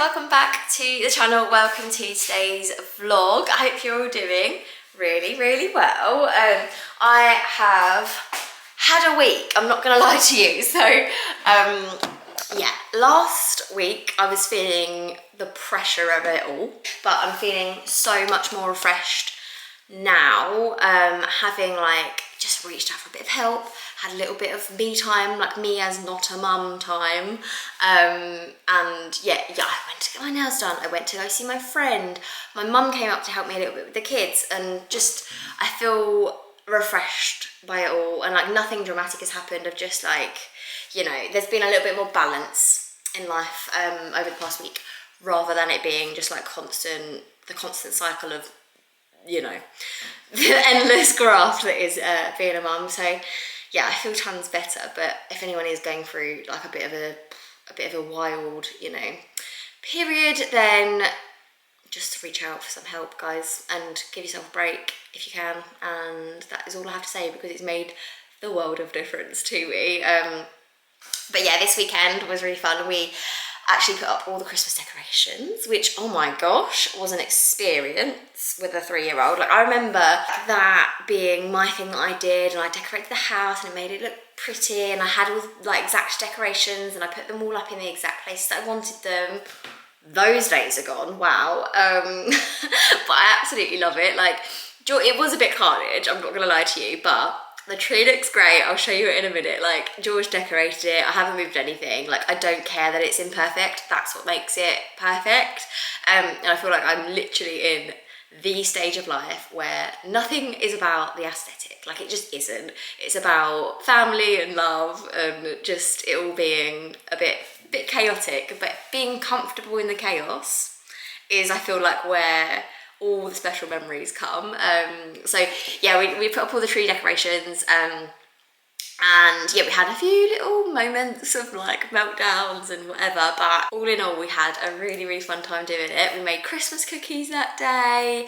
welcome back to the channel. Welcome to today's vlog. I hope you're all doing really well. I have had a week, I'm not gonna lie to you. So yeah, last week I was feeling the pressure of it all, but I'm feeling so much more refreshed now, having like just reached out for a bit of help, had a little bit of me time, like me as not a mum time, and yeah, I went to get my nails done, I went to go see my friend, my mum came up to help me a little bit with the kids, and just I feel refreshed by it all, and like nothing dramatic has happened. I've just like, you know, there's been a little bit more balance in life over the past week, rather than it being just like the constant cycle of, you know, the endless graft that is being a mum. So yeah, I feel tons better. But if anyone is going through like a bit of a wild, you know, period, then just reach out for some help, guys, and give yourself a break if you can. And that is all I have to say, because it's made the world of difference to me. But yeah, this weekend was really fun. We actually put up all the Christmas decorations, which, oh my gosh, was an experience with a 3-year-old. Like, I remember that being my thing that I did, and I decorated the house and it made it look pretty, and I had all the, like, exact decorations, and I put them all up in the exact places that I wanted them. Those days are gone, wow. But I absolutely love it. Like, it was a bit carnage, I'm not gonna lie to you, but the tree looks great. I'll show you it in a minute. Like, George decorated it. I haven't moved anything. Like, I don't care that it's imperfect. That's what makes it perfect. And I feel like I'm literally in the stage of life where nothing is about the aesthetic. Like, it just isn't. It's about family and love, and just it all being a bit chaotic, but being comfortable in the chaos is, I feel like, where all the special memories come. So yeah, we put up all the tree decorations, and yeah, we had a few little moments of like meltdowns and whatever, but all in all we had a really fun time doing it. We made Christmas cookies that day.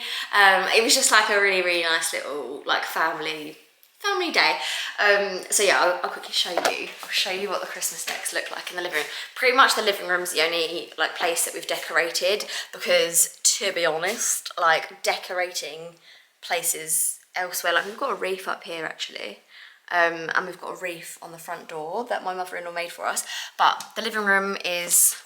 It was just like a really nice little like family day. So yeah, I'll quickly show you. I'll show you what the Christmas decks look like in the living room. Pretty much the living room's the only like place that we've decorated, because to be honest, like decorating places elsewhere, like we've got a wreath up here actually, and we've got a wreath on the front door that my mother-in-law made for us, but the living room is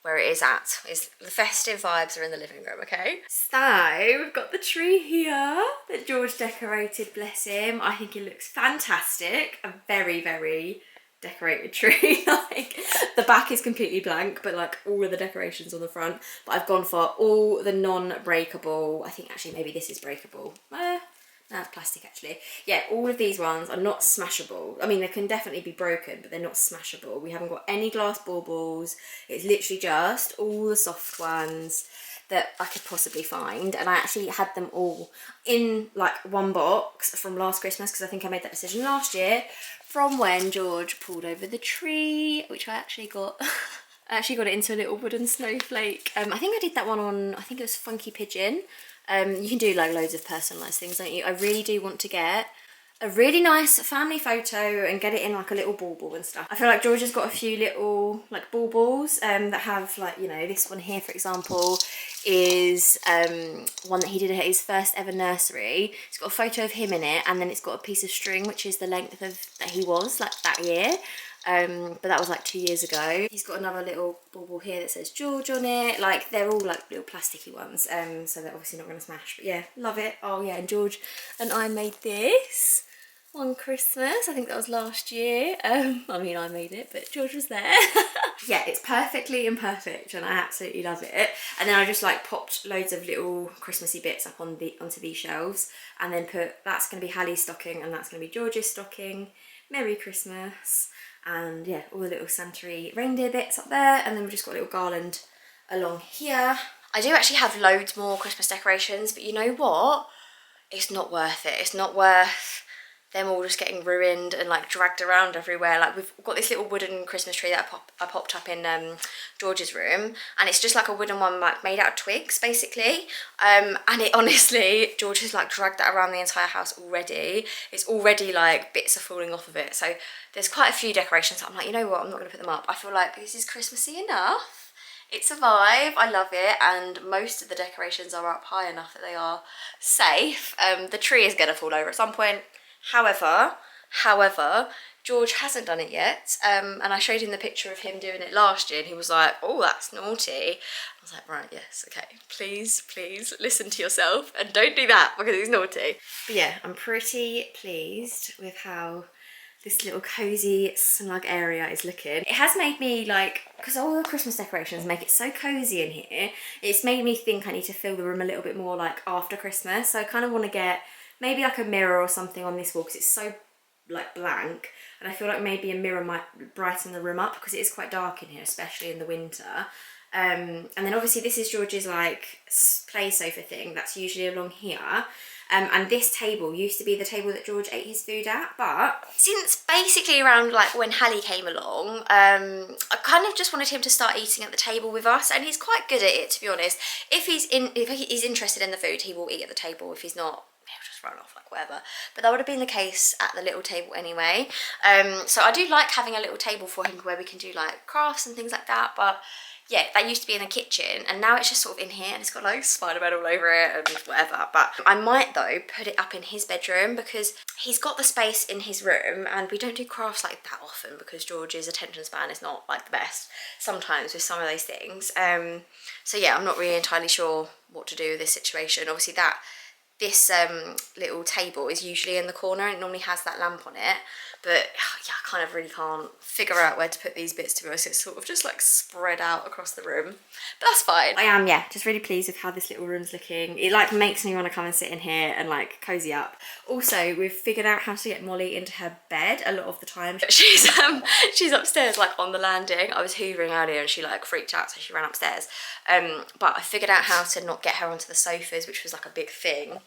where it is at. Is the festive vibes are in the living room, okay? So we've got the tree here that George decorated, bless him. I think it looks fantastic. A very decorated tree. Like, the back is completely blank, but like all of the decorations on the front. But I've gone for all the non-breakable. I think actually maybe this is breakable. No, it's plastic actually. Yeah, all of these ones are not smashable. I mean, they can definitely be broken, but they're not smashable. We haven't got any glass baubles. It's literally just all the soft ones that I could possibly find. And I actually had them all in like one box from last Christmas, because I think I made that decision last year, from when George pulled over the tree, which I actually got. I actually got it into a little wooden snowflake. I think I did that one on, I think it was Funky Pigeon. You can do like loads of personalised things, don't you? I really do want to get a really nice family photo and get it in like a little bauble and stuff. I feel like George has got a few little like baubles that have like, you know, this one here for example is one that he did at his first ever nursery. It's got a photo of him in it, and then it's got a piece of string which is the length of that he was like that year. But that was like 2 years ago. He's got another little bauble here that says George on it. Like, they're all like little plasticky ones, so they're obviously not going to smash, but yeah, love it. Oh yeah, and George and I made this one Christmas. I think that was last year. I mean, I made it, but George was there. Yeah, it's perfectly imperfect, and I absolutely love it. And then I just like popped loads of little Christmassy bits up on onto these shelves, and then put, that's going to be Hallie's stocking, and that's going to be George's stocking. Merry Christmas. And yeah, all the little Santa reindeer bits up there, and then we've just got a little garland along here. I do actually have loads more Christmas decorations, but you know what? It's not worth it. It's not worth them all just getting ruined and like dragged around everywhere. Like, we've got this little wooden Christmas tree that I popped up in George's room, and it's just like a wooden one like made out of twigs basically, and it honestly, George has like dragged that around the entire house already. It's already like bits are falling off of it, so there's quite a few decorations that I'm like, you know what, I'm not going to put them up. I feel like this is Christmassy enough. It's a vibe, I love it, and most of the decorations are up high enough that they are safe. The tree is going to fall over at some point. However, George hasn't done it yet, and I showed him the picture of him doing it last year, and he was like, oh, that's naughty. I was like, right, yes, okay, please listen to yourself and don't do that because he's naughty. But yeah, I'm pretty pleased with how this little cozy snug area is looking. It has made me like, because all the Christmas decorations make it so cozy in here, it's made me think I need to fill the room a little bit more like after Christmas. So I kind of want to get maybe like a mirror or something on this wall because it's so like blank, and I feel like maybe a mirror might brighten the room up because it is quite dark in here, especially in the winter. And then obviously this is George's like play sofa thing that's usually along here. And this table used to be the table that George ate his food at, but since basically around like when Hallie came along, I kind of just wanted him to start eating at the table with us, and he's quite good at it, to be honest. If he's interested in the food, he will eat at the table. If he's not, he'll just run off like whatever. But that would have been the case at the little table anyway. So I do like having a little table for him where we can do like crafts and things like that, but yeah, that used to be in the kitchen, and now it's just sort of in here, and it's got like Spider-Man all over it and whatever. But I might though put it up in his bedroom because he's got the space in his room, and we don't do crafts like that often because George's attention span is not like the best sometimes with some of those things. So yeah, I'm not really entirely sure what to do with this situation. Obviously this little table is usually in the corner, and it normally has that lamp on it, but yeah, I kind of really can't figure out where to put these bits, to be honest. It's sort of just like spread out across the room, but that's fine. I am, yeah, just really pleased with how this little room's looking. It like makes me want to come and sit in here and like cozy up. Also, we've figured out how to get Molly into her bed a lot of the time. She's upstairs like on the landing. I was hoovering earlier and she like freaked out, so she ran upstairs. But I figured out how to not get her onto the sofas, which was like a big thing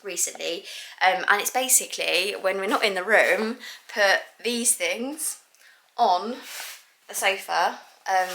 recently, and it's basically when we're not in the room, put these things on the sofa,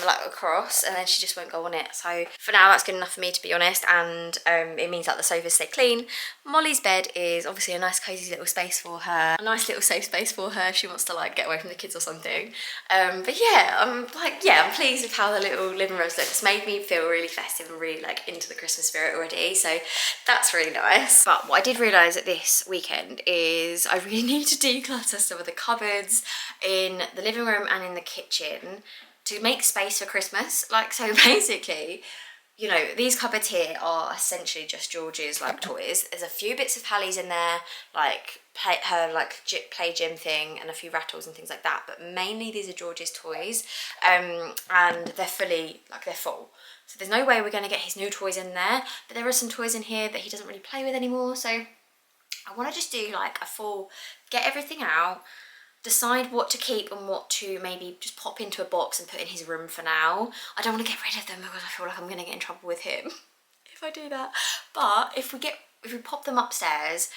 like across, and then she just won't go on it. So for now that's good enough for me, to be honest, and it means that the sofas stay clean. Molly's bed is obviously a nice cozy little space for her, a nice little safe space for her if she wants to like get away from the kids or something. But yeah, I'm pleased with how the little living room looks. It's made me feel really festive and really like into the Christmas spirit already, so that's really nice. But what I did realise at this weekend is I really need to declutter some of the cupboards in the living room and in the kitchen to make space for Christmas. Like, so basically, you know, these cupboards here are essentially just George's like toys. There's a few bits of Hallie's in there, like her like play gym thing and a few rattles and things like that, but mainly these are George's toys, and they're full. So there's no way we're going to get his new toys in there, but there are some toys in here that he doesn't really play with anymore, so I want to just do like a full, get everything out, decide what to keep and what to maybe just pop into a box and put in his room for now. I don't want to get rid of them because I feel like I'm going to get in trouble with him if I do that. But if we pop them upstairs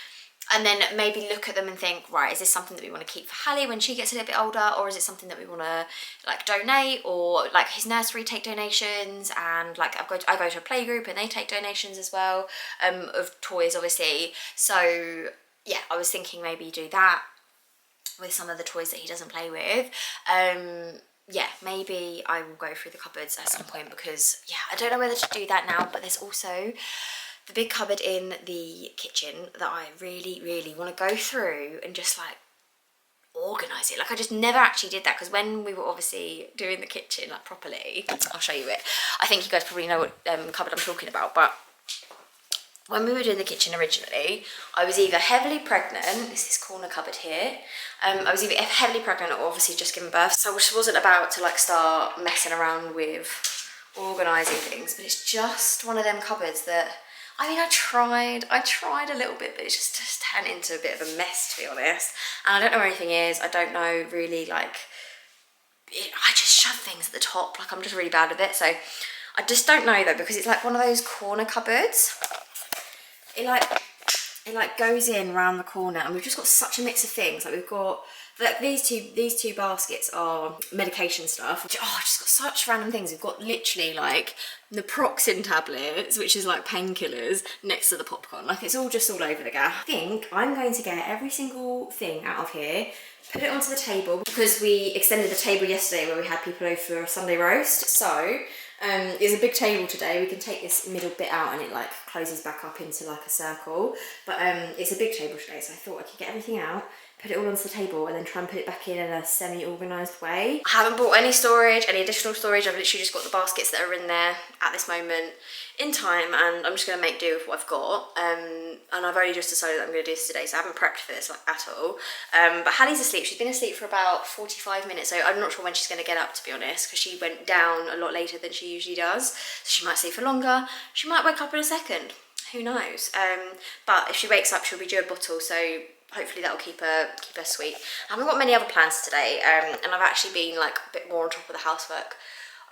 and then maybe look at them and think, right, is this something that we want to keep for Hallie when she gets a little bit older, or is it something that we want to like donate, or like his nursery take donations, and like I go to a play group and they take donations as well, of toys obviously. So yeah, I was thinking maybe do that with some of the toys that he doesn't play with. Yeah, maybe I will go through the cupboards at some point because yeah, I don't know whether to do that now. But there's also the big cupboard in the kitchen that I really want to go through and just like organise it. Like, I just never actually did that because when we were obviously doing the kitchen like properly, I'll show you it. I think you guys probably know what cupboard I'm talking about, but when we were doing the kitchen originally, I was either heavily pregnant, this is corner cupboard here, I was either heavily pregnant or obviously just giving birth, so I just wasn't about to like start messing around with organising things, but it's just one of them cupboards that, I mean, I tried a little bit, but it just turned into a bit of a mess, to be honest, and I don't know where anything is. I don't know really, like, I just shove things at the top, like I'm just really bad at it, so I just don't know though, because it's like one of those corner cupboards. It like goes in round the corner, and we've just got such a mix of things. Like we've got Like these two baskets are medication stuff. Oh, I've just got such random things. We've got literally like naproxen tablets, which is like painkillers, next to the popcorn. Like it's all just all over the gaff. I think I'm going to get every single thing out of here, put it onto the table, because we extended the table yesterday where we had people over for a Sunday roast. So there's a big table today. We can take this middle bit out and it like closes back up into like a circle. But it's a big table today, so I thought I could get everything out, put it all onto the table, and then try and put it back in a semi-organised way. I haven't bought any storage, any additional storage. I've literally just got the baskets that are in there at this moment in time, and I'm just going to make do with what I've got. And I've only just decided that I'm going to do this today, so I haven't prepped for this like at all. But Hallie's asleep. She's been asleep for about 45 minutes, so I'm not sure when she's going to get up, to be honest, because she went down a lot later than she usually does. So she might sleep for longer. She might wake up in a second. Who knows? But if she wakes up, she'll be due a bottle, so hopefully that'll keep her sweet. I haven't got many other plans today, and I've actually been like a bit more on top of the housework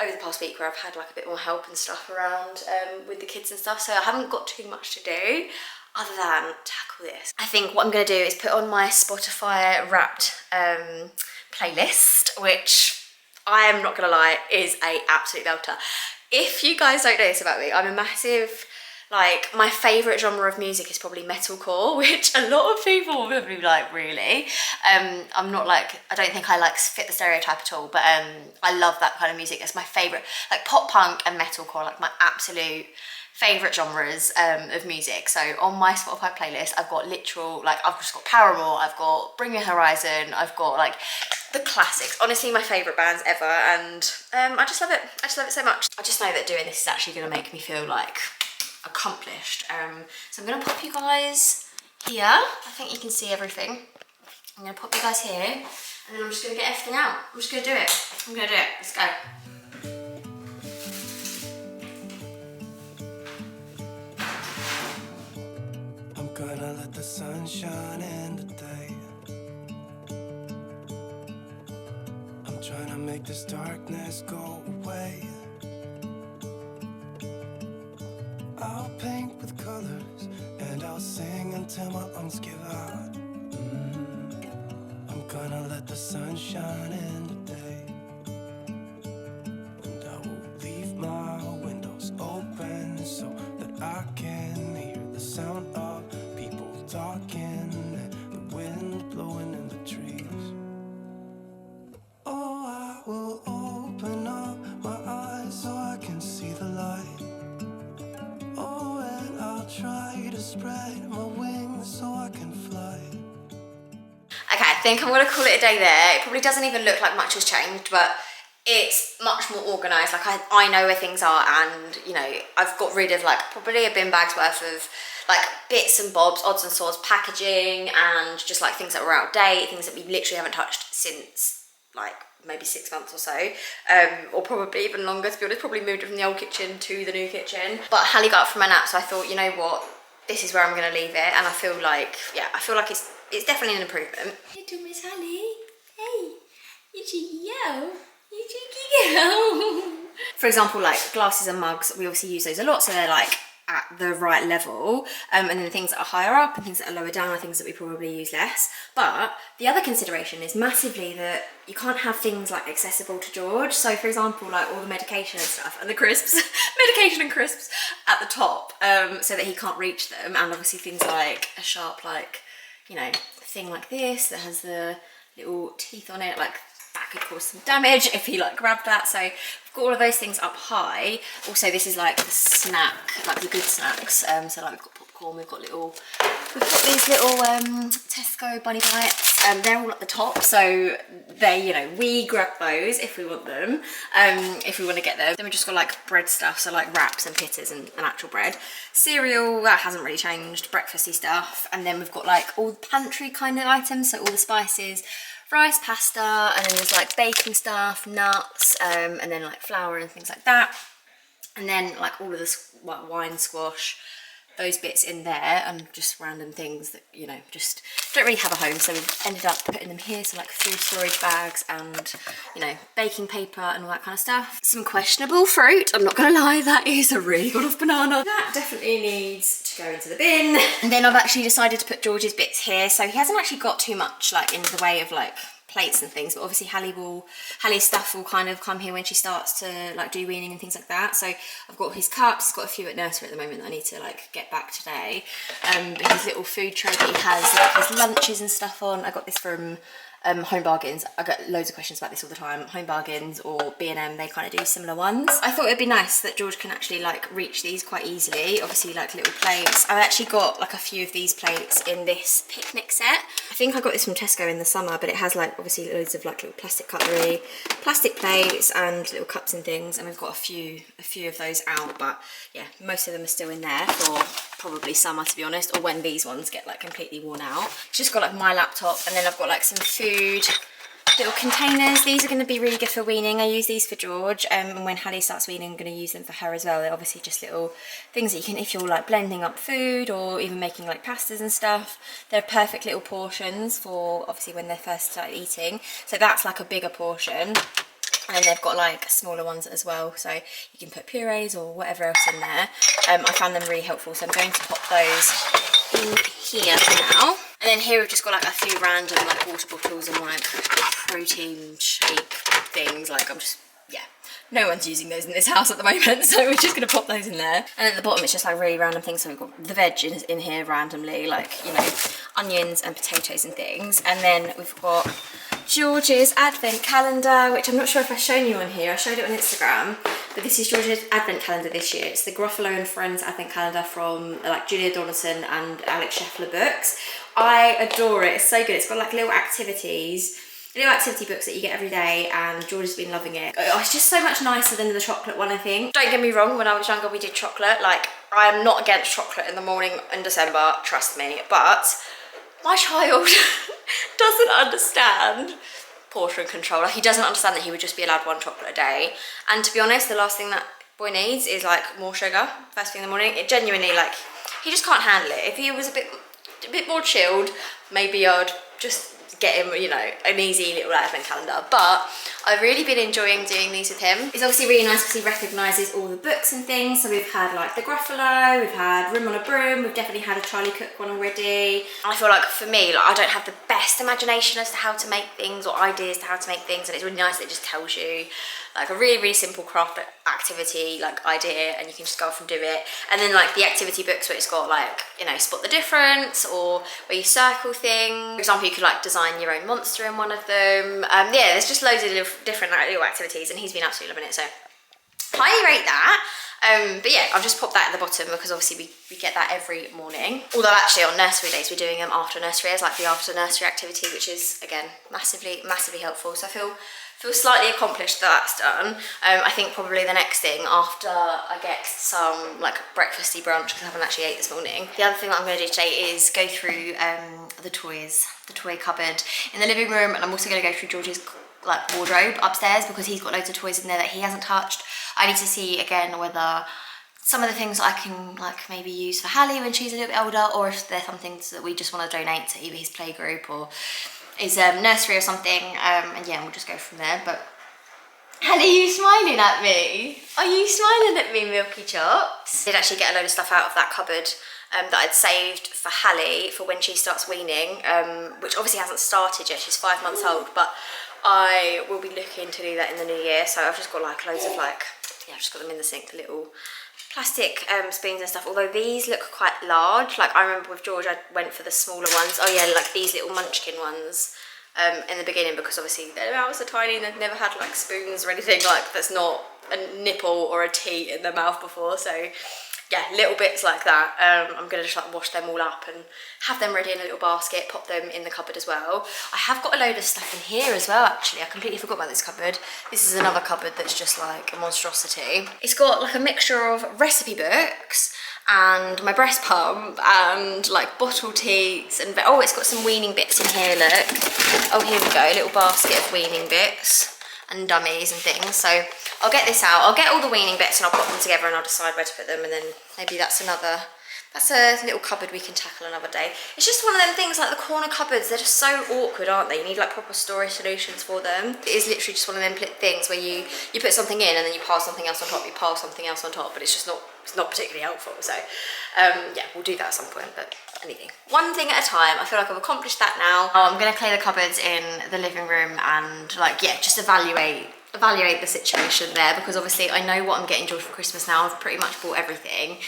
over the past week, where I've had like a bit more help and stuff around with the kids and stuff, so I haven't got too much to do other than tackle this. I think what I'm going to do is put on my Spotify Wrapped playlist, which I am not going to lie is a absolute belter. If you guys don't know this about me, I'm a massive, like, my favourite genre of music is probably metalcore, which a lot of people will be like, really? I'm not like, I don't think I like fit the stereotype at all, but I love that kind of music. It's my favourite, like pop punk and metalcore, like my absolute favourite genres of music. So on my Spotify playlist, I've got literal, like I've just got Paramore, I've got Bring Me Horizon, I've got like the classics. Honestly, my favourite bands ever, and I just love it. I just love it so much. I just know that doing this is actually going to make me feel like accomplished. So I'm going to pop you guys here. I think you can see everything. I'm going to pop you guys here, and then I'm just going to get everything out. I'm just going to do it. I'm going to do it. Let's go. I'm gonna let the sun shine in today. I'm trying to make this darkness go away. I'll paint with colors and I'll sing until my lungs give out. I'm gonna let the sun shine in today, and I will leave my windows open so that I can hear the sound of people talking and the wind blowing in the trees. Oh, I will open up my eyes so I can see the light. Oh, and I'll try to spread my wings so I can fly. Okay, I think I'm going to call it a day there. It probably doesn't even look like much has changed, but it's much more organised. Like I know where things are, and you know, I've got rid of like probably a bin bag's worth of like bits and bobs, odds and sods, packaging, and just like things that were out of date, things that we literally haven't touched since like maybe 6 months or so, or probably even longer, to be honest. Probably moved it from the old kitchen to the new kitchen. But Hallie got up from her nap, so I thought, you know what, this is where I'm going to leave it. And I feel like, yeah, I feel like it's definitely an improvement. Little Miss Hallie, hey, you cheeky girl, you cheeky girl. For example, like glasses and mugs, we obviously use those a lot, so they're like at the right level, and then the things that are higher up and things that are lower down are things that we probably use less. But the other consideration is massively that you can't have things like accessible to George. So for example, like all the medication and stuff and the crisps, medication and crisps at the top, so that he can't reach them, and obviously things like a sharp, like, you know, thing like this that has the little teeth on it, like that could cause some damage if he like grabbed that. So we've got all of those things up high. Also, this is like the snack, like the good snacks. So like we've got popcorn, we've got these little Tesco bunny bites. They're all at the top, so they, you know, we grab those if we want them, if we want to get them. Then we just got like bread stuff, so like wraps and pittas and actual bread. Cereal, that hasn't really changed, breakfasty stuff. And then we've got like all the pantry kind of items, so all the spices, rice, pasta, and then there's like baking stuff, nuts, and then like flour and things like that. And then like all of this wine squash, those bits in there, and just random things that, you know, just don't really have a home, so we've ended up putting them here. So like food storage bags and, you know, baking paper and all that kind of stuff. Some questionable fruit, I'm not gonna lie, that is a really good off banana. That definitely needs to go into the bin. And then I've actually decided to put George's bits here, so he hasn't actually got too much like in the way of like plates and things, but obviously Hallie's stuff will kind of come here when she starts to like do weaning and things like that. So I've got his cups, he's got a few at nursery at the moment that I need to like get back today. But his little food tray that he has like his lunches and stuff on. I got this from Home Bargains. I get loads of questions about this all the time. Home Bargains or B&M, they kind of do similar ones. I thought it'd be nice that George can actually like reach these quite easily. Obviously like little plates. I've actually got like a few of these plates in this picnic set. I think I got this from Tesco in the summer, but it has like obviously loads of like little plastic cutlery, plastic plates and little cups and things, and we've got a few of those out, but yeah, most of them are still in there for probably summer, to be honest, or when these ones get like completely worn out. Just got like my laptop, and then I've got like some food little containers. These are going to be really good for weaning. I use these for George, and when Hallie starts weaning I'm going to use them for her as well. They're obviously just little things that you can, if you're like blending up food or even making like pastas and stuff, they're perfect little portions for obviously when they first start eating. So that's like a bigger portion. And then they've got like smaller ones as well, so you can put purees or whatever else in there. I found them really helpful, so I'm going to pop those in here for now. And then here we've just got like a few random like water bottles and like protein shake things. Like no one's using those in this house at the moment, so we're just going to pop those in there. And at the bottom it's just like really random things. So we've got the veg in here randomly, like, you know, onions and potatoes and things. And then we've got George's advent calendar, which I'm not sure if I've shown you on here. I showed it on Instagram, but this is George's advent calendar this year. It's the Gruffalo and Friends advent calendar from like Julia Donaldson and Alex Scheffler books. I adore it. It's so good. It's got like little activity books that you get every day, and George has been loving it. Oh, it's just so much nicer than the chocolate one, I think. Don't get me wrong, when I was younger we did chocolate. Like, I am not against chocolate in the morning in December, trust me, but my child doesn't understand portion control. Like, he doesn't understand that he would just be allowed one chocolate a day. And to be honest, the last thing that boy needs is like more sugar first thing in the morning. It genuinely, like, he just can't handle it. If he was a bit more chilled, maybe I'd just get him, you know, an easy little advent calendar. But I've really been enjoying doing these with him. It's obviously really nice because he recognises all the books and things. So we've had like the Gruffalo, we've had Room on a Broom, we've definitely had a Charlie Cook one already. And I feel like for me, like, I don't have the best imagination as to how to make things or ideas to how to make things, and it's really nice that it just tells you like a really, really simple craft activity like idea, and you can just go off and do it. And then like the activity books where it's got like, you know, spot the difference, or where you circle things. For example, you could like design your own monster in one of them. Yeah, there's just loads of different like, little activities, and he's been absolutely loving it, so highly rate that. But yeah, I've just popped that at the bottom because obviously we get that every morning. Although actually on nursery days we're doing them after nursery as like the after nursery activity, which is again massively helpful. So I feel slightly accomplished that that's done. I think probably the next thing after I get some like breakfasty brunch, because I haven't actually ate this morning. The other thing that I'm going to do today is go through the toy cupboard in the living room, and I'm also going to go through George's like wardrobe upstairs because he's got loads of toys in there that he hasn't touched. I need to see again whether some of the things I can like maybe use for Hallie when she's a little bit older, or if they're some things that we just want to donate to either his playgroup or his nursery or something. And yeah, we'll just go from there. But Hallie, are you smiling at me? Are you smiling at me, Milky Chops? I did actually get a load of stuff out of that cupboard that I'd saved for Hallie for when she starts weaning, which obviously hasn't started yet. She's 5 months old, but I will be looking to do that in the new year. So I've just got like loads of like, yeah, I've just got them in the sink, the little plastic spoons and stuff, although these look quite large. Like, I remember with George I went for the smaller ones. Oh yeah, like these little munchkin ones in the beginning, because obviously their mouths are tiny and they've never had like spoons or anything like that's not a nipple or a teat in their mouth before. So yeah, little bits like that. I'm gonna just like wash them all up and have them ready in a little basket, pop them in the cupboard as well. I have got a load of stuff in here as well, actually. I completely forgot about this cupboard. This is another cupboard that's just like a monstrosity. It's got like a mixture of recipe books and my breast pump and like bottle teats and oh, it's got some weaning bits in here, look. Oh, here we go, a little basket of weaning bits and dummies and things. So I'll get this out, I'll get all the weaning bits and I'll put them together and I'll decide where to put them, and then maybe that's another That's a little cupboard we can tackle another day. It's just one of them things, like the corner cupboards, they're just so awkward, aren't they? You need like proper storage solutions for them. It is literally just one of them things where you put something in and then you pile something else on top, you pile something else on top, but it's just not, it's not particularly helpful. So yeah, we'll do that at some point, but anything. One thing at a time. I feel like I've accomplished that now. I'm gonna clear the cupboards in the living room and like, yeah, just evaluate the situation there, because obviously I know what I'm getting George for Christmas now. I've pretty much bought everything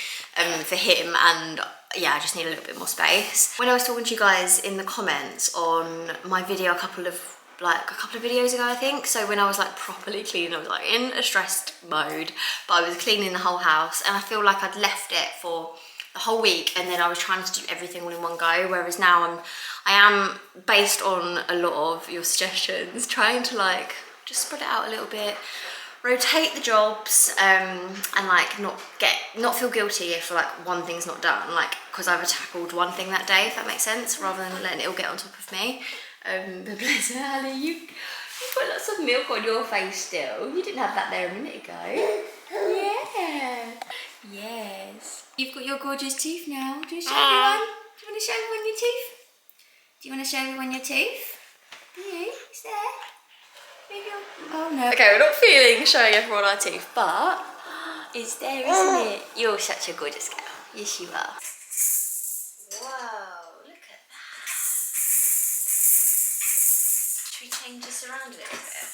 for him, and yeah, I just need a little bit more space. When I was talking to you guys in the comments on my video a couple of videos ago, I think, so when I was like properly cleaning, I was like in a stressed mode, but I was cleaning the whole house, and I feel like I'd left it for the whole week, and then I was trying to do everything all in one go, whereas now I am based on a lot of your suggestions, trying to like just spread it out a little bit, rotate the jobs, and like not feel guilty if like one thing's not done, like because I've tackled one thing that day, if that makes sense, rather than letting it all get on top of me. But bless her, Ali, you've got lots of milk on your face still. You didn't have that there a minute ago. Yeah. Yes. You've got your gorgeous teeth now. Do you show everyone? Do you want to show everyone your teeth? Do you want to show everyone your teeth? Do you? Is there? Oh no. Okay, we're not feeling showing everyone our teeth, but it's there, isn't it? You're such a gorgeous girl. Yes, you are. Whoa, look at that. Should we change this around a little bit?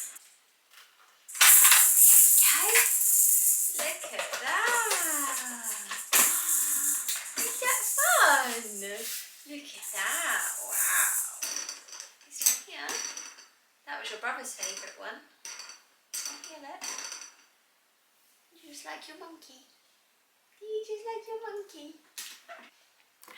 Okay. Look at that. Is that fun? Look at that. Wow. This one here. That was your brother's favourite one. Oh, here, look. You just like your monkey. Do you just like your monkey?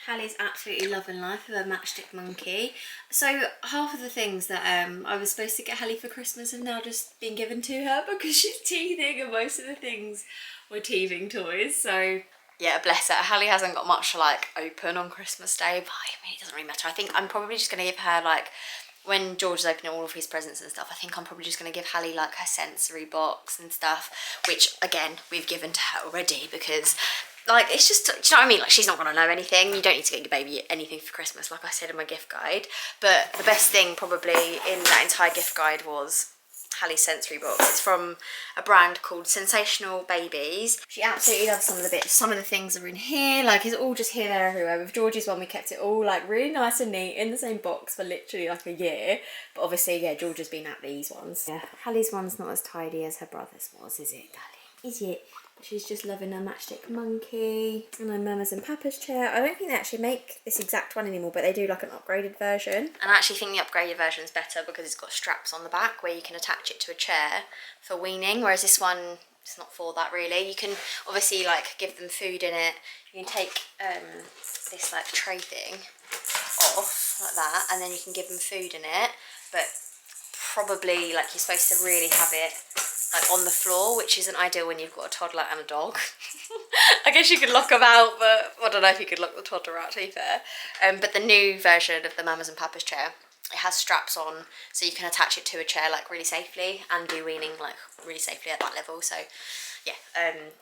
Hallie's absolutely loving life with her matchstick monkey. So half of the things that I was supposed to get Hallie for Christmas have now just been given to her because she's teething, and most of the things were teething toys. So yeah, bless her. Hallie hasn't got much to like open on Christmas Day, but I mean, it doesn't really matter. I think I'm probably just going to give her like, when George is opening all of his presents and stuff, I think I'm probably just going to give Hallie like her sensory box and stuff, which again, we've given to her already because like, it's just, do you know what I mean? Like, she's not going to know anything. You don't need to get your baby anything for Christmas, like I said in my gift guide. But the best thing probably in that entire gift guide was Hallie's sensory box. It's from a brand called Sensational Babies. She absolutely loves some of the bits. Some of the things are in here, like it's all just here, there, everywhere. With George's one, we kept it all like really nice and neat in the same box for literally like a year. But obviously, yeah, George has been at these ones. Yeah, Hallie's one's not as tidy as her brother's was, is it, darling? Is it? She's just loving her matchstick monkey and her Mama's and Papa's chair. I don't think they actually make this exact one anymore, but they do like an upgraded version. And I actually think the upgraded version is better because it's got straps on the back where you can attach it to a chair for weaning, whereas this one, it's not for that really. You can obviously like give them food in it. You can take this like tray thing off like that, and then you can give them food in it, but probably like you're supposed to really have it like on the floor, which isn't ideal when you've got a toddler and a dog. I guess you could lock them out, but I don't know if you could lock the toddler out, to be fair. But the new version of the Mama's and Papa's chair, it has straps on, so you can attach it to a chair like really safely and do weaning like really safely at that level. So yeah,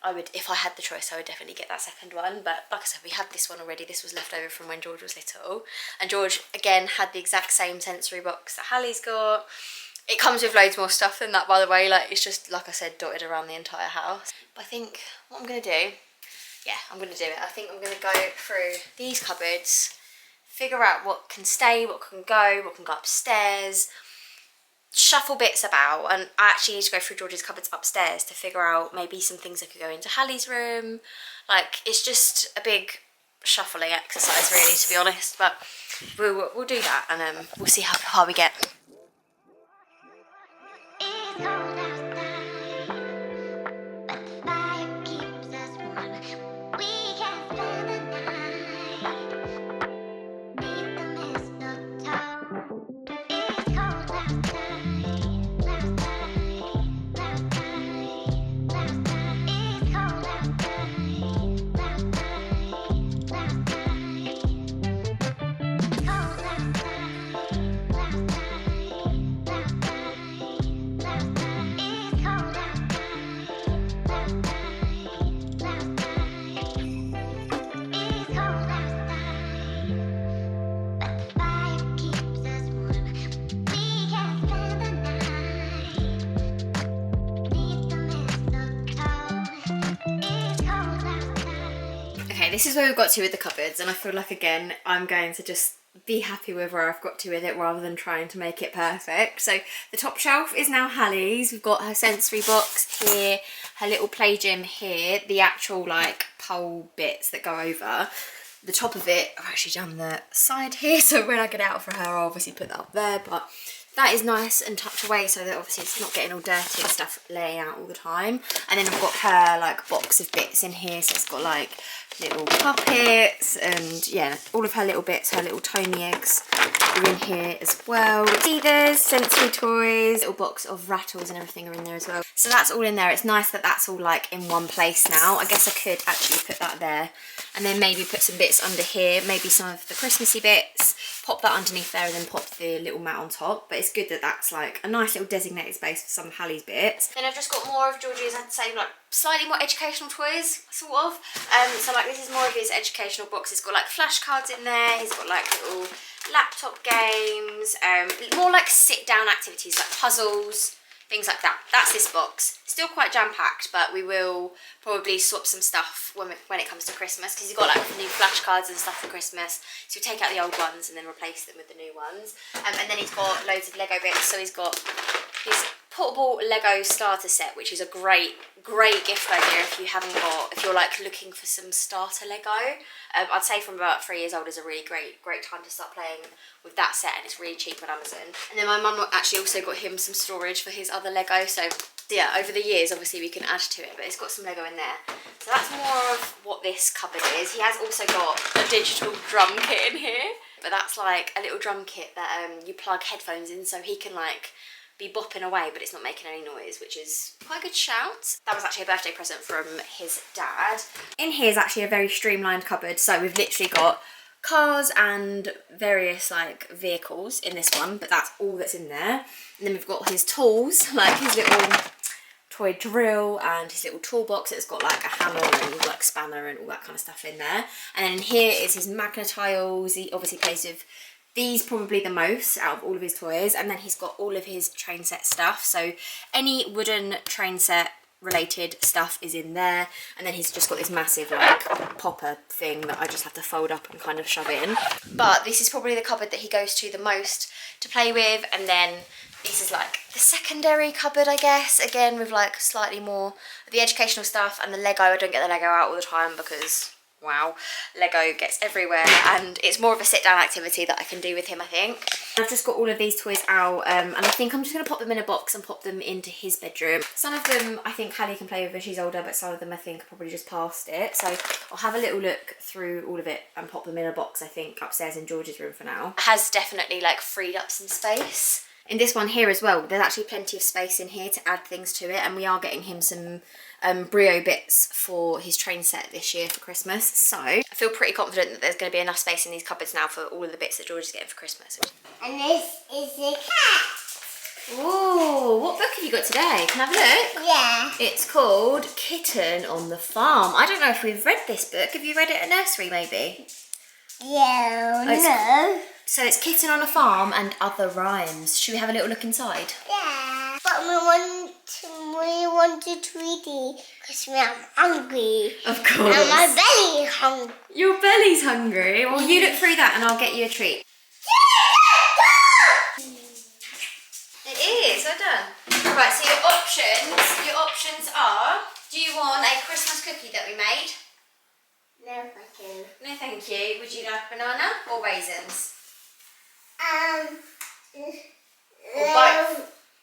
I would, if I had the choice, I would definitely get that second one. But like I said, we had this one already. This was left over from when George was little, and George again had the exact same sensory box that Hallie's got. It comes with loads more stuff than that, by the way. Like, it's just, like I said, dotted around the entire house. But I think what I'm going to do, yeah, I'm going to do it. I think I'm going to go through these cupboards, figure out what can stay, what can go upstairs, shuffle bits about. And I actually need to go through George's cupboards upstairs to figure out maybe some things that could go into Hallie's room. Like, it's just a big shuffling exercise, really, to be honest. But we'll do that, and we'll see how far we get. this is where we've got to with the cupboards, and I feel like, again, I'm going to just be happy with where I've got to with it rather than trying to make it perfect. So the top shelf is now Hallie's. We've got her sensory box here, her little play gym here, the actual like pole bits that go over. The top of it, I've actually done the side here, so when I get out for her, I'll obviously put that up there, but that is nice and tucked away so that obviously it's not getting all dirty and stuff laying out all the time. And then I've got her like box of bits in here, so it's got like little puppets and yeah, all of her little bits, her little Tony eggs are in here as well. Teethers, sensory toys, little box of rattles and everything are in there as well. So that's all in there. It's nice that that's all like in one place now. I guess I could actually put that there and then maybe put some bits under here, maybe some of the Christmassy bits, pop that underneath there and then pop the little mat on top. But it's good that that's like a nice little designated space for some of Hallie's bits. Then I've just got more of Georgie's, I'd say like slightly more educational toys, sort of. So like this is more of his educational box. It's got like flashcards in there, he's got like little laptop games, more like sit down activities like puzzles, things like that. That's this box. Still quite jam-packed, but we will probably swap some stuff when it comes to Christmas, because he's got like new flashcards and stuff for Christmas, so we'll take out the old ones and then replace them with the new ones. And then he's got loads of Lego bits, so he's got his portable Lego starter set, which is a great gift idea if you're like looking for some starter Lego. I'd say from about 3 years old is a really great time to start playing with that set, and it's really cheap on Amazon. And then my mum actually also got him some storage for his other Lego, so yeah, over the years obviously we can add to it, but it's got some Lego in there. So that's more of what this cupboard is. He has also got a digital drum kit in here, but that's like a little drum kit that you plug headphones in so he can like be bopping away but it's not making any noise, which is quite a good shout. That was actually a birthday present from his dad. In here is actually a very streamlined cupboard, so we've literally got cars and various like vehicles in this one, but that's all that's in there. And then we've got his tools, like his little toy drill and his little toolbox. It's got like a hammer and like spanner and all that kind of stuff in there. And then here is his magnetiles. He obviously plays with these probably the most out of all of his toys, and then he's got all of his train set stuff, so any wooden train set related stuff is in there. And then he's just got this massive like popper thing that I just have to fold up and kind of shove in. But this is probably the cupboard that he goes to the most to play with. And then this is like the secondary cupboard, I guess, again with like slightly more of the educational stuff and the Lego. I don't get the Lego out all the time because wow, Lego gets everywhere, and it's more of a sit-down activity that I can do with him, I think. I've just got all of these toys out, and I think I'm just going to pop them in a box and pop them into his bedroom. Some of them I think Hallie can play with when she's older, but some of them I think are probably just past it. So I'll have a little look through all of it and pop them in a box, I think, upstairs in George's room for now. It has definitely like freed up some space. In this one here as well, there's actually plenty of space in here to add things to it, and we are getting him some Brio bits for his train set this year for Christmas. So I feel pretty confident that there's going to be enough space in these cupboards now for all of the bits that George is getting for Christmas. And this is the cat. Ooh, what book have you got today? Can I have a look? Yeah. It's called Kitten on the Farm. I don't know if we've read this book. Have you read it at nursery maybe? Yeah, Oh, no. So it's Kitten on a Farm and Other Rhymes. Should we have a little look inside? Yeah. But we wanted to eat it because I'm hungry. Of course. And my belly is hungry. Your belly's hungry? Well, you look through that and I'll get you a treat. It is, well done. Right, so your options are, do you want a Christmas cookie that we made? No, thank you. No, thank you. Would you like banana or raisins?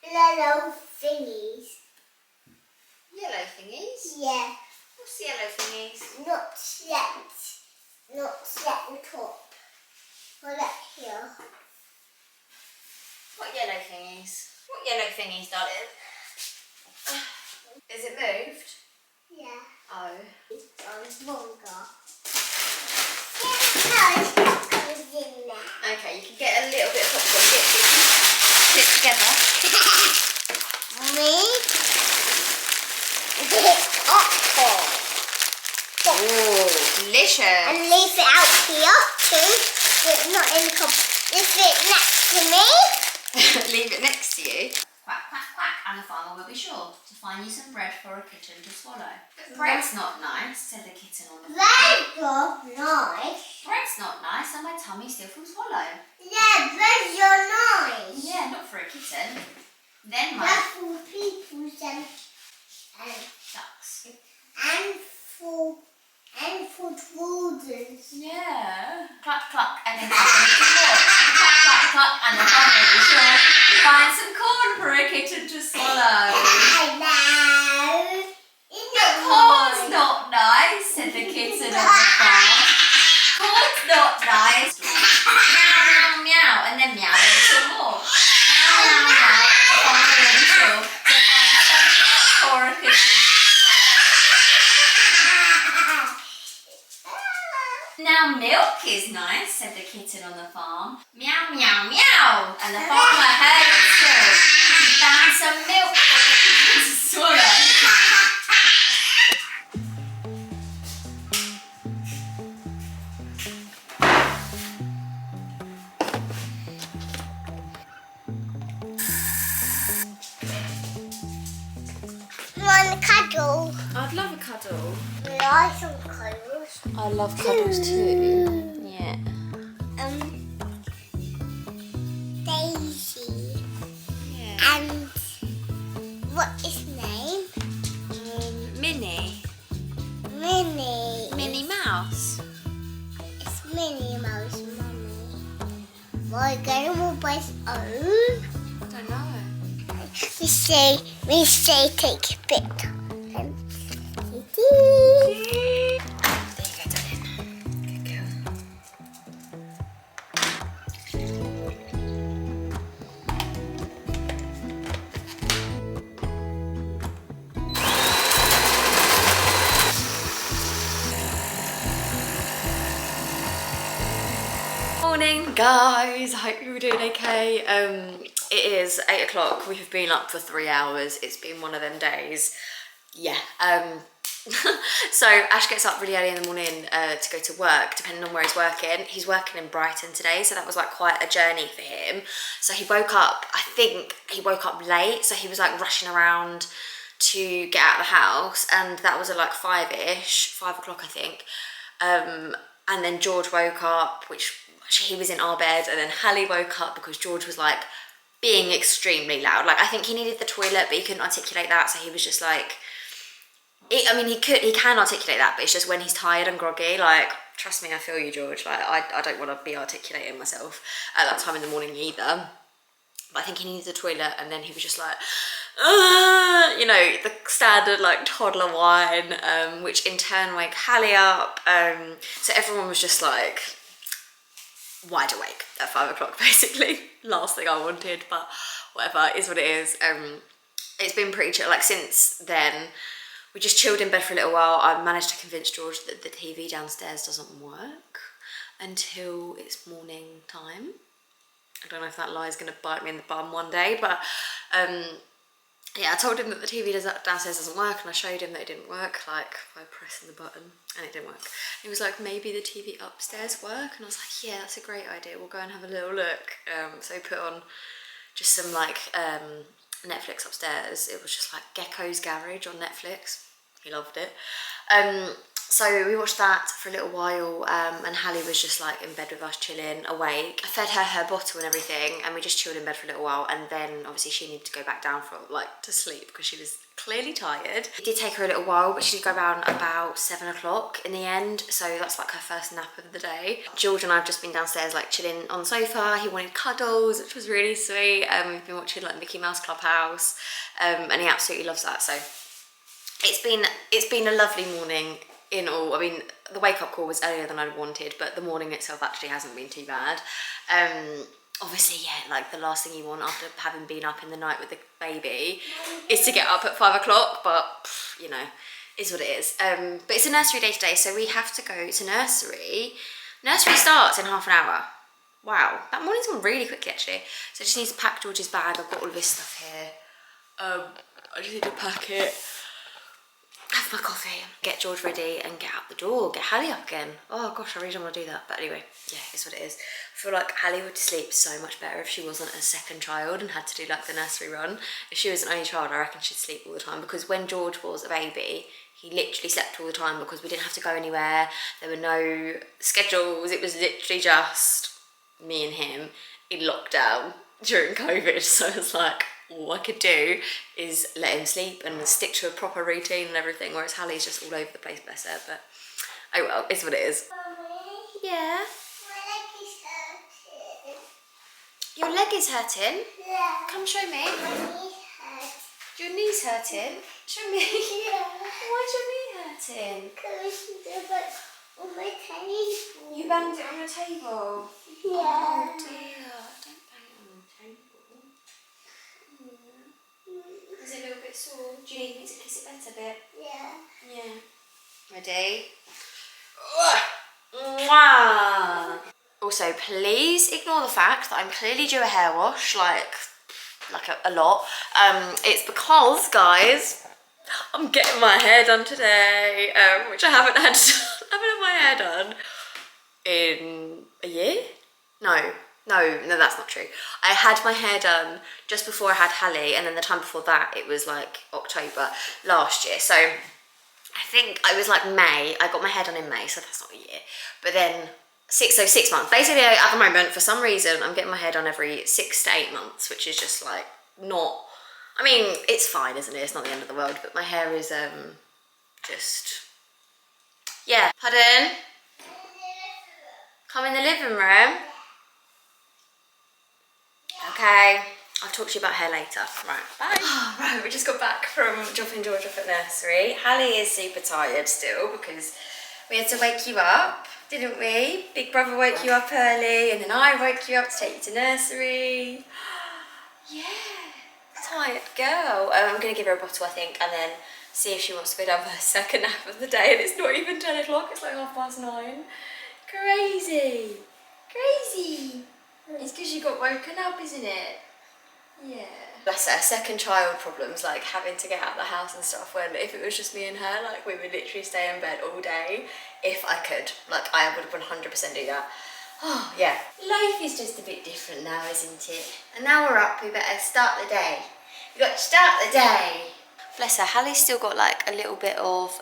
Little thingies. Yellow thingies? Yeah. What's the yellow thingies? Not yet. Not yet the top. Put it here. What yellow thingies? What yellow thingies, darling? Is it moved? Yeah. Oh. It's longer. Yeah, popcorn is in there. Okay, you can get a little bit of popcorn. Put it together. Me? Popcorn. Oh, delicious. And leave it out here too. It's not in the cup. Leave it next to me. Leave it next to you. Quack, quack, quack. and the farmer will be sure to find you some bread for a kitten to swallow. But bread's not nice, said the kitten on the farm. Bread's not nice. Bread's not nice, and my tummy still feels swallow. Yeah, bread's not nice. Yeah, not for a kitten. Then my That's for people and ducks. and for children. Yeah. Cluck, cluck, and then cluck a little more. Cluck, cluck, cluck, and the farmer will be sure to find some corn for a kitten to swallow. Hello. Corn's not nice, said the kitten on the farm. Corn's not nice. Meow, meow, and then meow a little more. Meow, meow, meow. The farmer will be sure to find some for a kitten to swallow. Now milk is nice, said the kitten on the farm. Meow, meow, meow. And the farmer heard it still. He found some milk for the kitten to swallow. Want a cuddle? I'd love a cuddle. I like some cuddles. I love cuddles too. Yeah. Daisy. Yeah. And what is name? Minnie. Minnie. Minnie Mouse. It's Minnie Mouse, Mummy. My grandma was old. I don't know. We say take a bit. There you go, darling. Good girl. Morning, guys. I hope you're doing okay. It is 8 o'clock. We have been up for 3 hours. It's been one of them days. Yeah. So Ash gets up really early in the morning to go to work, depending on where he's working. He's working in Brighton today, so that was like quite a journey for him. So he woke up, I think he woke up late, so he was like rushing around to get out of the house, and that was at like 5 o'clock I think. And then George woke up, which he was in our bed, and then Hallie woke up because George was like being extremely loud. Like I think he needed the toilet, but he couldn't articulate that, so he was just like, I mean, he can articulate that, but it's just when he's tired and groggy, like, trust me, I feel you, George. Like, I don't want to be articulating myself at that time in the morning either. But I think he needed the toilet, and then he was just like, you know, the standard, like, toddler whine, which in turn woke Hallie up. So everyone was just, like, wide awake at 5 o'clock, basically. Last thing I wanted, but whatever, is what it is. It's been pretty chill. Like, since then, we just chilled in bed for a little while. I managed to convince George that the TV downstairs doesn't work until it's morning time. I don't know if that lie is going to bite me in the bum one day, but yeah, I told him that the TV downstairs doesn't work, and I showed him that it didn't work, like by pressing the button, and it didn't work. He was like, maybe the TV upstairs work, and I was like, yeah, that's a great idea. We'll go and have a little look. So we put on just some like Netflix upstairs. It was just like Gecko's Garage on Netflix. He loved it. So we watched that for a little while, and Hallie was just like in bed with us, chilling, awake. I fed her bottle and everything, and we just chilled in bed for a little while, and then obviously she needed to go back down for like to sleep because she was clearly tired. It did take her a little while, but she did go down about 7 o'clock in the end, so that's like her first nap of the day. George and I have just been downstairs like chilling on the sofa. He wanted cuddles, which was really sweet. We've been watching like Mickey Mouse Clubhouse, and he absolutely loves that. So it's been a lovely morning in all. I mean, the wake-up call was earlier than I'd wanted, but the morning itself actually hasn't been too bad. Obviously, yeah, like the last thing you want after having been up in the night with the baby is to get up at 5 o'clock, but you know, is what it is. But it's a nursery day today, so we have to go to nursery. Nursery starts in half an hour. Wow, that morning's gone really quickly actually. So I just need to pack George's bag. I've got all of his stuff here. I just need to pack it. Have my coffee, get George ready and get out the door, get Hallie up again. Oh gosh, I really don't want to do that. But anyway, yeah, it's what it is. I feel like Hallie would sleep so much better if she wasn't a second child and had to do like the nursery run. If she was an only child, I reckon she'd sleep all the time, because when George was a baby, he literally slept all the time because we didn't have to go anywhere. There were no schedules. It was literally just me and him in lockdown during COVID. So it was like, all I could do is let him sleep and stick to a proper routine and everything, whereas Hallie's just all over the place, bless her. But oh well, it's what it is. Mommy, Yeah? my leg is hurting. Your leg is hurting? Yeah. Come show me. My knee hurts. Your knee's hurting? Show me. Yeah. Why's your knee hurting? Because the on my table. You banged it on your table? Yeah. Oh dear, don't bang it on the table. Is it a little bit sore? Do you need me to kiss it better a bit? Yeah. Yeah. Ready? Mwah! Also, please ignore the fact that I'm clearly due a hair wash, like a lot. It's because, guys, I'm getting my hair done today, which I haven't had my hair done in a year? No, that's not true. I had my hair done just before I had Hallie, and then the time before that it was like October last year. So I think I was like May. I got my hair done in May, so that's not a year. But then 6 months. Basically, at the moment, for some reason, I'm getting my hair done every 6 to 8 months, which is just like not. I mean, it's fine, isn't it? It's not the end of the world. But my hair is just, yeah. Pardon? Come in the living room. Okay, I'll talk to you about hair later. Right, bye. Oh, right, we just got back from dropping George off at nursery. Hallie is super tired still because we had to wake you up, didn't we? Big brother woke you up early, and then I woke you up to take you to nursery. Yeah, tired girl. I'm going to give her a bottle, I think, and then see if she wants to go down for her second nap of the day, and it's not even 10 o'clock, it's like 9:30. Crazy. Crazy. It's because you got woken up, isn't it? Yeah. Bless her, second child problems, like having to get out of the house and stuff, when if it was just me and her, like we would literally stay in bed all day if I could. Like I would 100% do that. Oh, yeah. Life is just a bit different now, isn't it? And now we're up, we better start the day. We got to start the day. Bless her, Hallie's still got like a little bit of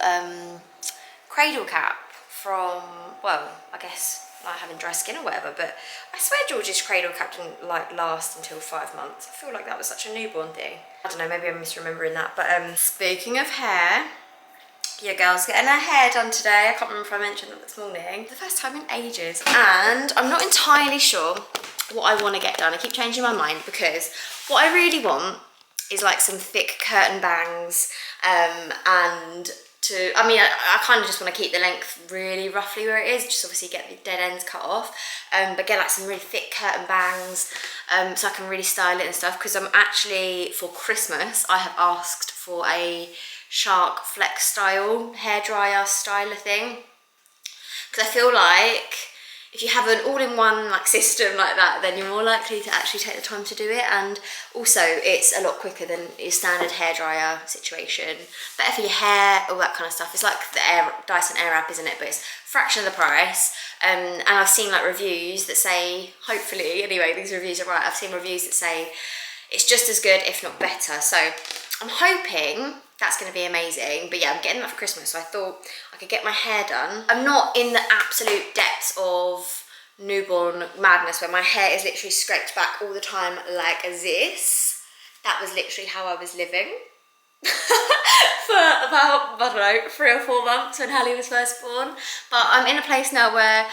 cradle cap from, well, I guess like having dry skin or whatever, but I swear George's cradle cap didn't like last until 5 months. I feel like that was such a newborn thing. I don't know, maybe I'm misremembering that. But speaking of hair, your girl's getting her hair done today. I can't remember if I mentioned that this morning. For the first time in ages. And I'm not entirely sure what I want to get done. I keep changing my mind because what I really want is like some thick curtain bangs and I kind of just want to keep the length really roughly where it is, just obviously get the dead ends cut off, but get like some really thick curtain bangs so I can really style it and stuff, because I'm actually, for Christmas, I have asked for a Shark Flex style hairdryer styler thing, because I feel like if you have an all-in-one like system like that, then you're more likely to actually take the time to do it, and also it's a lot quicker than your standard hairdryer situation. Better for your hair, all that kind of stuff. It's like the Dyson Airwrap, isn't it? But it's a fraction of the price. And I've seen like reviews that say, hopefully, anyway, these reviews are right. I've seen reviews that say it's just as good, if not better. So I'm hoping that's going to be amazing. But yeah, I'm getting that for Christmas, so I thought I could get my hair done. I'm not in the absolute depths of newborn madness where my hair is literally scraped back all the time like this. That was literally how I was living for about, I don't know, 3 or 4 months when Hallie was first born. But I'm in a place now where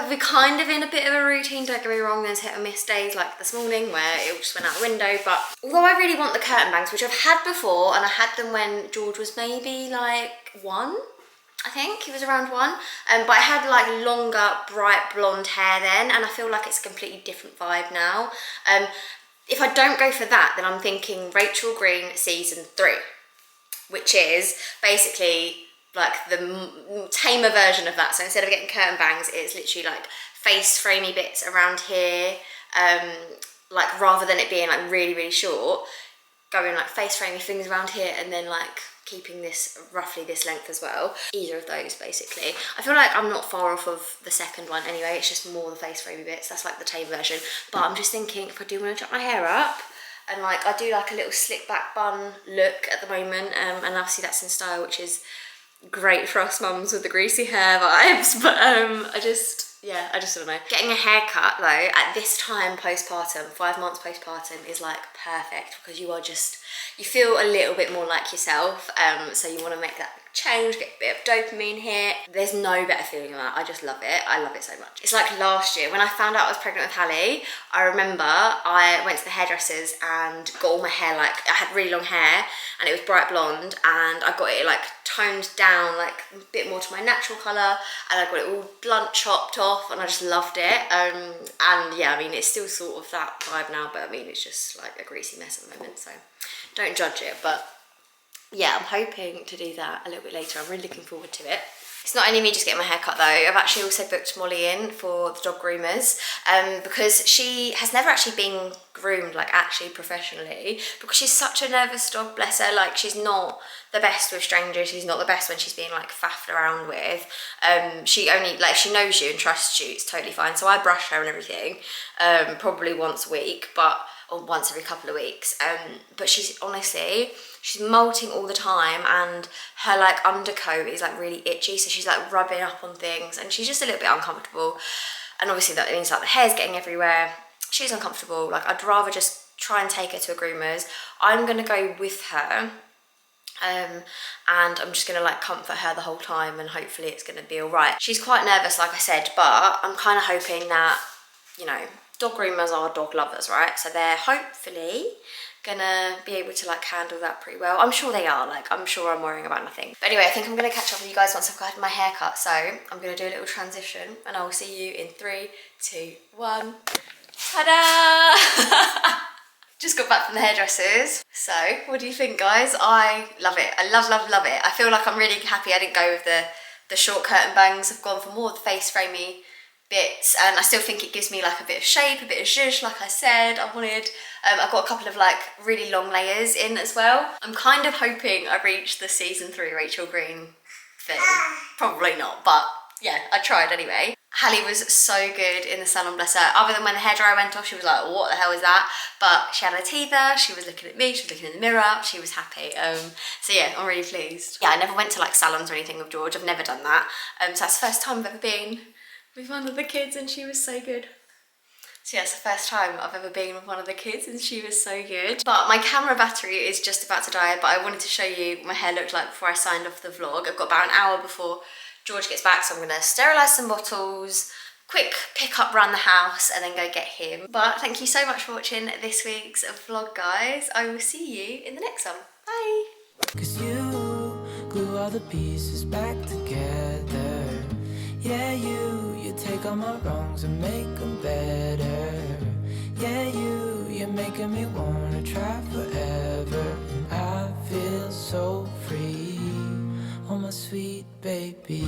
we're kind of in a bit of a routine, don't get me wrong. There's hit and miss days like this morning where it just went out the window, but although I really want the curtain bangs, which I've had before, and I had them when George was maybe like 1, I think he was around 1, but I had like longer bright blonde hair then, and I feel like it's a completely different vibe now. If I don't go for that, then I'm thinking Rachel Green season 3, which is basically like the tamer version of that. So instead of getting curtain bangs, it's literally like face framey bits around here, like rather than it being like really, really short, going like face framey things around here and then like keeping this roughly this length as well. Either of those basically. I feel like I'm not far off of the second one anyway, it's just more the face framey bits. That's like the tame version. But I'm just thinking if I do want to tuck my hair up, and like I do like a little slick back bun look at the moment, and obviously that's in style, which is great for us mums with the greasy hair vibes, but I just don't know. Getting a haircut though at this time postpartum, 5 months postpartum, is like perfect, because you feel a little bit more like yourself, so you want to make that change, get a bit of dopamine hit. There's no better feeling than that. I just love it. I love it so much. It's like last year when I found out I was pregnant with Hallie, I remember I went to the hairdressers and got all my hair, like I had really long hair and it was bright blonde, and I got it like toned down like a bit more to my natural colour, and I got it all blunt chopped off, and I just loved it. And yeah, I mean it's still sort of that vibe now, but I mean it's just like a greasy mess at the moment, so don't judge it. But yeah, I'm hoping to do that a little bit later. I'm really looking forward to it. It's not only me just getting my hair cut though, I've actually also booked Molly in for the dog groomers, because she has never actually been groomed like actually professionally, because she's such a nervous dog, bless her. Like she's not the best with strangers, she's not the best when she's being like faffed around with. She only, like she knows you and trusts you, it's totally fine. So I brush her and everything, probably once a week, or once every couple of weeks. But she's molting all the time, and her like undercoat is like really itchy, so she's like rubbing up on things, and she's just a little bit uncomfortable. And obviously that means like the hair's getting everywhere, she's uncomfortable. Like I'd rather just try and take her to a groomer's. I'm gonna go with her, and I'm just gonna like comfort her the whole time, and hopefully it's gonna be all right. She's quite nervous, like I said, but I'm kind of hoping that, you know, dog groomers are dog lovers, right? So they're hopefully gonna be able to like handle that pretty well. I'm sure they are, like I'm sure I'm worrying about nothing. But anyway, I think I'm gonna catch up with you guys once I've got my hair cut. So I'm gonna do a little transition, and I will see you in 3, 2, 1. Ta-da! Just got back from the hairdressers. So what do you think, guys? I love it. I love it. I feel like I'm really happy I didn't go with the short curtain bangs. I've gone for more of the face framey bits, and I still think it gives me like a bit of shape, a bit of zhuzh, like I said I wanted. I've got a couple of like really long layers in as well. I'm kind of hoping I reach the season 3 Rachel Green thing. Probably not, but yeah, I tried anyway. Hallie was so good in the salon, bless her. Other than when the hairdryer went off, she was like, what the hell is that? But she had her teeth there, she was looking at me, she was looking in the mirror, she was happy. So yeah, I'm really pleased. Yeah, I never went to like salons or anything with George, I've never done that. So that's the first time I've ever been with one of the kids, and she was so good. So yeah, it's the first time I've ever been with one of the kids, and she was so good. But my camera battery is just about to die, but I wanted to show you what my hair looked like before I signed off the vlog. I've got about an hour before George gets back, so I'm gonna sterilise some bottles, quick pick up around the house, and then go get him. But thank you so much for watching this week's vlog, guys. I will see you in the next one. Bye. 'Cause you glue all the pieces back together. Yeah, you take all my wrongs and make them better. Yeah, you're making me wanna try forever. And I feel so free, oh my sweet baby.